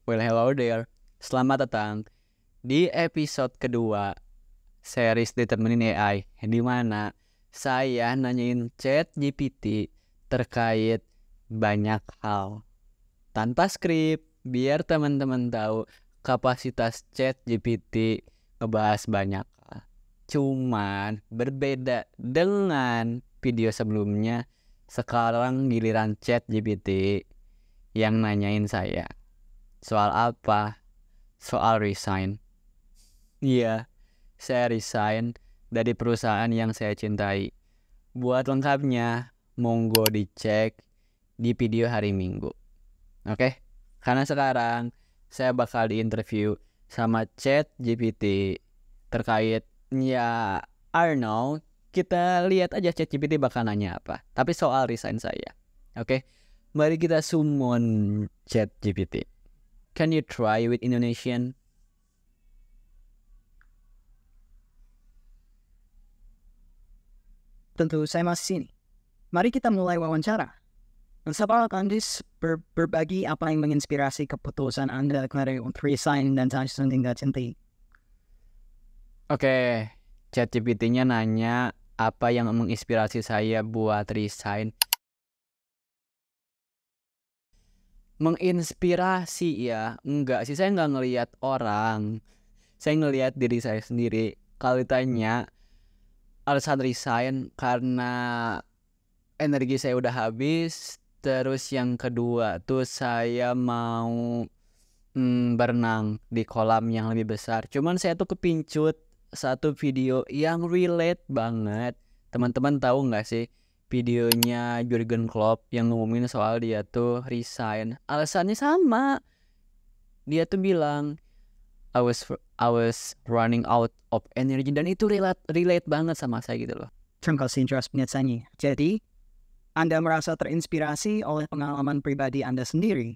Well, hello there. Selamat datang di episode kedua series Ditemenin AI, di mana saya nanyain ChatGPT terkait banyak hal tanpa skrip, biar teman-teman tahu kapasitas ChatGPT ngebahas banyak hal. Cuman berbeda dengan video sebelumnya, sekarang giliran ChatGPT yang nanyain saya. Soal apa? Soal resign. Iya, saya resign dari perusahaan yang saya cintai. Buat lengkapnya, monggo dicek di video hari Minggu. Oke? Karena sekarang saya bakal diinterview sama ChatGPT terkait, ya, I don't know. Kita lihat aja ChatGPT bakal nanya apa. Tapi soal resign saya. Oke? Mari kita summon ChatGPT. Can you try with Indonesian? Tentu saya masih sini. Mari kita mulai wawancara. Sabal Kandis berbagi apa yang menginspirasi keputusan Anda kemarin untuk resign dan langsung tinggal cintai. Oke, ChatGPT-nya nanya apa yang menginspirasi saya buat resign. Menginspirasi ya? Enggak sih, saya nggak ngelihat orang. Saya ngelihat diri saya sendiri. Kalau ditanya alasan resign karena energi saya udah habis. Terus yang kedua tuh saya mau berenang di kolam yang lebih besar. Cuman saya tuh kepincut satu video yang relate banget. Teman-teman tahu nggak sih videonya Jurgen Klopp yang ngumumin soal dia tuh resign? Alasannya sama. Dia tuh bilang I was running out of energy, dan itu relate banget sama saya gitu loh. Terima kasih atas penjelasannya. Jadi, Anda merasa terinspirasi oleh pengalaman pribadi Anda sendiri,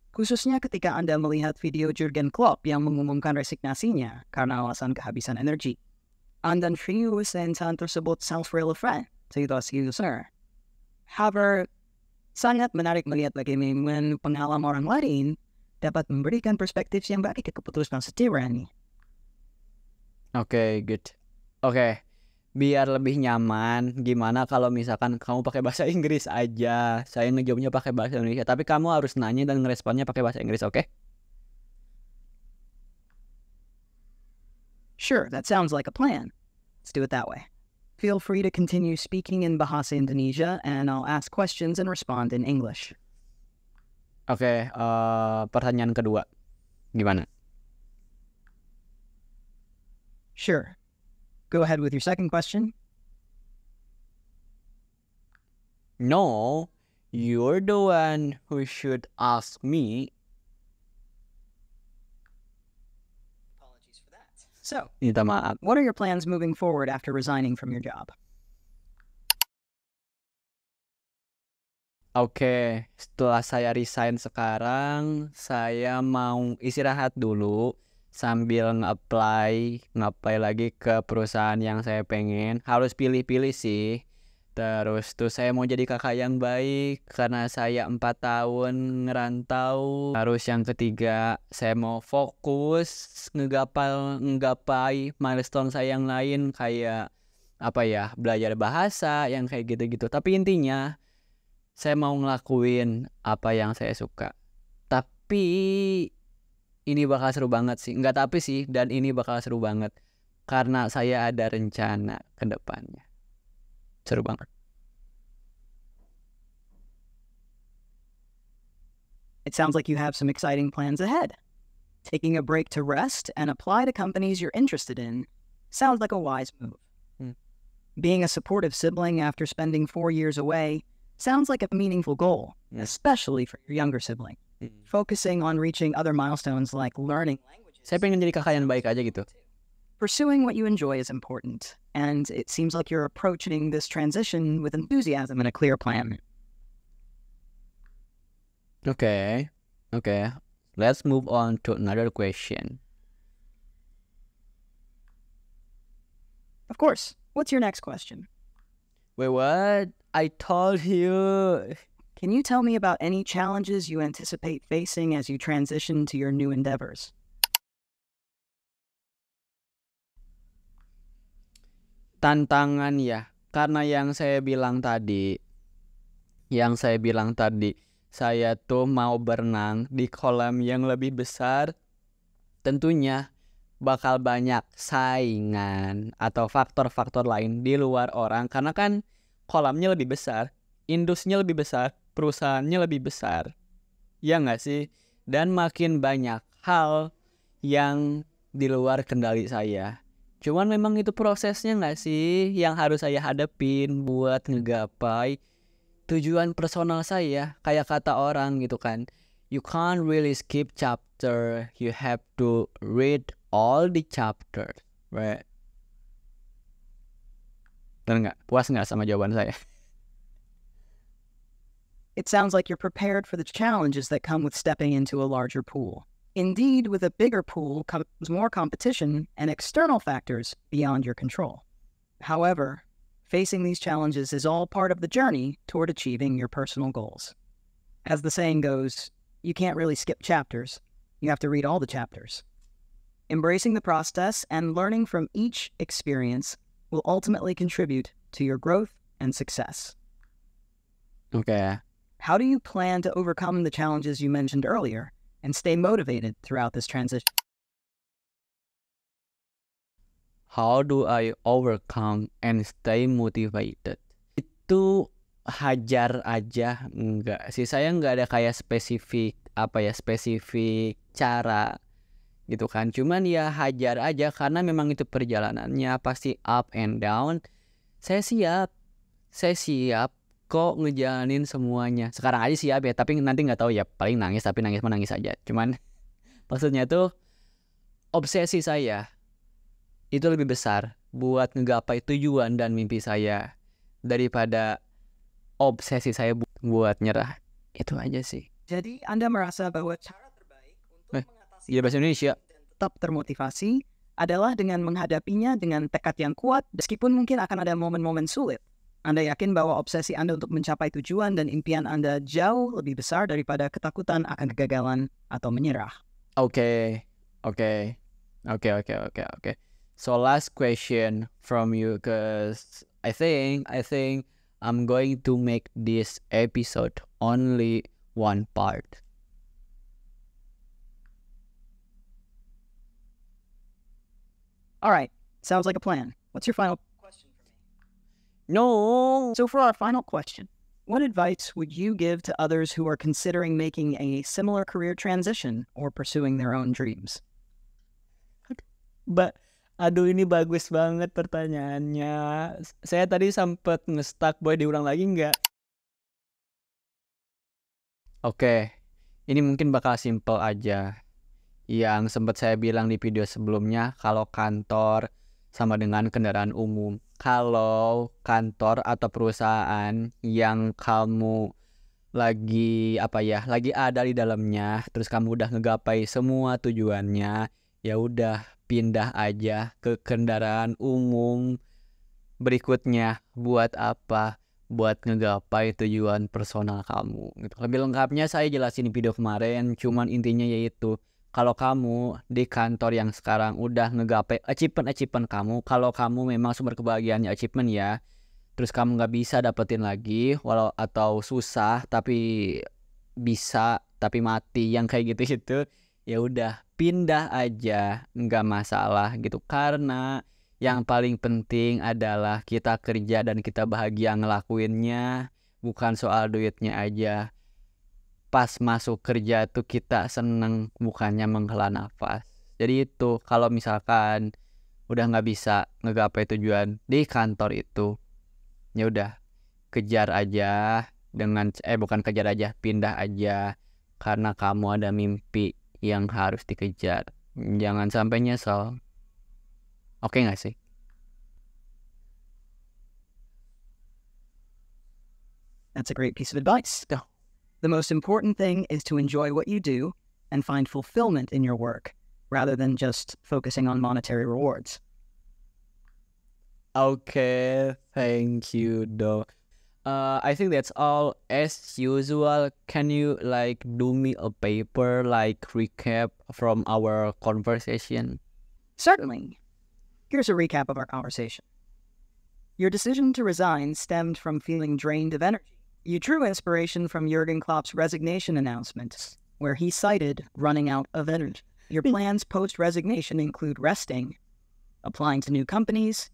khususnya ketika Anda melihat video Jurgen Klopp yang mengumumkan resignasinya karena alasan kehabisan energi. Anda view sensan tersebut self-relevant, situasi user. However, sangat menarik melihat bagaimana pengalaman orang lain dapat memberikan perspektif yang baik ke keputusan setiap. Oke, good. Oke, biar lebih nyaman, gimana kalau misalkan kamu pakai bahasa Inggris aja, saya ngejawabnya pakai bahasa Indonesia, tapi kamu harus nanya dan ngeresponnya pakai bahasa Inggris, oke? Sure, that sounds like a plan. Let's do it that way. Feel free to continue speaking in Bahasa Indonesia, and I'll ask questions and respond in English. Oke, pertanyaan kedua, gimana? Sure. Go ahead with your second question. No, you're the one who should ask me. Apologies for that. So, Minta maaf. what are your plans moving forward after resigning from your job? Oke, setelah saya resign sekarang, saya mau istirahat dulu sambil nge-apply lagi ke perusahaan yang saya pengen. Harus pilih-pilih sih. Terus tuh saya mau jadi kakak yang baik karena saya 4 tahun ngerantau. Terus yang ketiga, saya mau fokus ngegapai milestone saya yang lain, kayak apa ya, belajar bahasa yang kayak gitu-gitu. Tapi intinya saya mau ngelakuin apa yang saya suka. Tapi ini bakal seru banget sih. Enggak tapi sih, dan ini bakal seru banget karena saya ada rencana ke depannya. Seru banget. It sounds like you have some exciting plans ahead. Taking a break to rest and apply to companies you're interested in sounds like a wise move. Being a supportive sibling after spending 4 years away sounds like a meaningful goal, especially for your younger sibling. Focusing on reaching other milestones like learning languages. Saya pengen jadi kakak yang baik aja gitu. Pursuing what you enjoy is important, and it seems like you're approaching this transition with enthusiasm and a clear plan. Okay. Let's move on to another question. Of course. What's your next question? Wait, what? I told you. Can you tell me about any challenges you anticipate facing as you transition to your new endeavors? Tantangan ya, karena yang saya bilang tadi, saya tuh mau berenang di kolam yang lebih besar, tentunya bakal banyak saingan atau faktor-faktor lain di luar orang, karena kan kolamnya lebih besar, industrinya lebih besar, perusahaannya lebih besar, ya nggak sih? Dan makin banyak hal yang di luar kendali saya. Cuman memang itu prosesnya nggak sih yang harus saya hadapin buat ngegapai tujuan personal saya. Kayak kata orang gitu kan, you can't really skip chapter, you have to read all the chapters, right? Dan nggak puas nggak sama jawaban saya? It sounds like you're prepared for the challenges that come with stepping into a larger pool. Indeed, with a bigger pool comes more competition and external factors beyond your control. However, facing these challenges is all part of the journey toward achieving your personal goals. As the saying goes, you can't really skip chapters. You have to read all the chapters. Embracing the process and learning from each experience will ultimately contribute to your growth and success. Okay. How do you plan to overcome the challenges you mentioned earlier and stay motivated throughout this transition? How do I overcome and stay motivated? Itu hajar aja, enggak sih, saya enggak ada kayak spesifik cara gitu kan. Cuman ya hajar aja, karena memang itu perjalanannya pasti up and down. Saya siap kok ngejalanin semuanya. Sekarang aja siap ya, tapi nanti nggak tahu ya, paling nangis, tapi nangis aja. Cuman maksudnya tuh obsesi saya itu lebih besar buat ngegapai tujuan dan mimpi saya daripada obsesi saya buat nyerah. Itu aja sih. Jadi Anda merasa bahwa cara terbaik untuk mengatasi bahasa Indonesia dan tetap termotivasi adalah dengan menghadapinya dengan tekad yang kuat, meskipun mungkin akan ada momen-momen sulit. Anda yakin bahwa obsesi Anda untuk mencapai tujuan dan impian Anda jauh lebih besar daripada ketakutan akan kegagalan atau menyerah. Okay. So last question from you, cause I think I'm going to make this episode only one part. All right, sounds like a plan. What's your final question for me? No. So for our final question, what advice would you give to others who are considering making a similar career transition or pursuing their own dreams? Aduh, ini bagus banget pertanyaannya. Saya tadi sempat nge-stuck, boleh diulang lagi nggak? Oke, ini mungkin bakal simple aja. Yang sempat saya bilang di video sebelumnya, kalau kantor sama dengan kendaraan umum. Kalau kantor atau perusahaan yang kamu lagi ada di dalamnya, terus kamu udah ngegapai semua tujuannya, ya udah pindah aja ke kendaraan umum berikutnya. Buat apa? Buat ngegapai tujuan personal kamu gitu. Lebih lengkapnya saya jelasin di video kemarin, cuman intinya yaitu kalau kamu di kantor yang sekarang udah ngegapai achievement kamu, kalau kamu memang sumber kebahagiaannya achievement ya, terus kamu nggak bisa dapetin lagi, atau susah tapi bisa tapi mati, yang kayak gitu, ya udah pindah aja, nggak masalah gitu. Karena yang paling penting adalah kita kerja dan kita bahagia ngelakuinnya, bukan soal duitnya aja. Pas masuk kerja tuh kita seneng, bukannya menghela nafas. Jadi itu, kalau misalkan udah nggak bisa ngegapai tujuan di kantor itu, ya udah kejar aja pindah aja, karena kamu ada mimpi yang harus dikejar. Jangan sampai nyesel. Oke nggak sih? That's a great piece of advice. The most important thing is to enjoy what you do and find fulfillment in your work, rather than just focusing on monetary rewards. Okay, thank you, Do. I think that's all. As usual, can you like do me a paper like recap from our conversation? Certainly. Here's a recap of our conversation. Your decision to resign stemmed from feeling drained of energy. You drew inspiration from Jurgen Klopp's resignation announcement, where he cited running out of energy. Your plans post-resignation include resting, applying to new companies,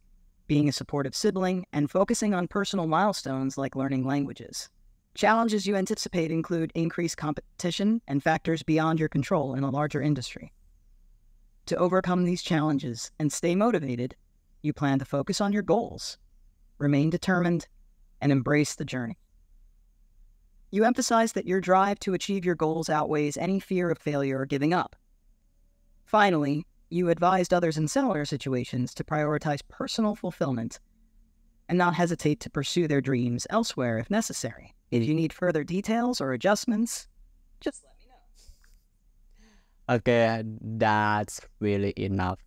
being a supportive sibling, and focusing on personal milestones like learning languages. Challenges you anticipate include increased competition and factors beyond your control in a larger industry. To overcome these challenges and stay motivated, you plan to focus on your goals, remain determined, and embrace the journey. You emphasize that your drive to achieve your goals outweighs any fear of failure or giving up. Finally, you advised others in similar situations to prioritize personal fulfillment and not hesitate to pursue their dreams elsewhere if necessary. If you need further details or adjustments, just let me know. Okay, that's really enough.